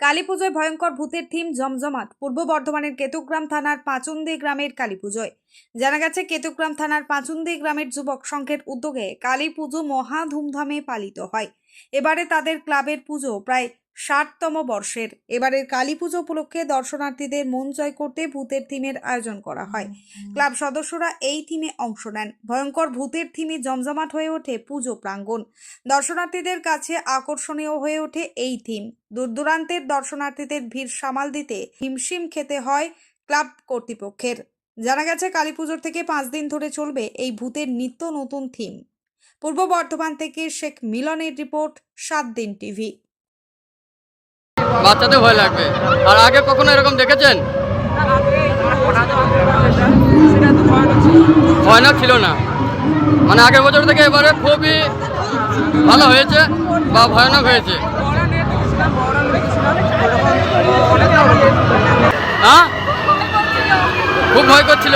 কালীপুজোয় ভয়ঙ্কর ভূতের থিম জমজমাট। পূর্ব বর্ধমানের কেতুগ্রাম থানার পাঁচুন্দি গ্রামের কালীপুজোয় জানা গেছে, কেতুগ্রাম থানার পাঁচুন্দি গ্রামের যুবক সংঘের উদ্যোগে কালী পুজো মহা ধুমধামে পালিত হয়। এবারে তাদের ক্লাবের পুজো প্রায় 60তম বর্ষের। এবারের কালী পুজো উপলক্ষে দর্শনার্থীদের মন জয় করতে ভূতের থিমের আয়োজন করা হয়। ক্লাব সদস্যরা এই থিমে অংশ নেন। ভয়ঙ্কর ভূতের থিমে জমজমাট হয়ে ওঠে পুজো প্রাঙ্গণ। দর্শনার্থীদের কাছে আকর্ষণীয় হয়ে ওঠে এই থিম। দূর দূরান্তের দর্শনার্থীদের ভিড় সামাল দিতে হিমশিম খেতে হয় ক্লাব কর্তৃপক্ষের। জানা গেছে, কালী পুজোর থেকে 5 দিন ধরে চলবে এই ভূতের নিত্য নতুন থিম। পূর্ব বর্ধমান থেকে শেখ মিলনের রিপোর্ট, 7 দিন টিভি। বাচ্চাদের ভয় লাগবে। আর আগে কখনো এরকম দেখেছেন? ভয়ানক ছিল না, মানে আগের বছর থেকে এবারে খুবই ভালো হয়েছে বা ভয়ানক হয়েছে। হ্যাঁ, খুব ভয় করছিল।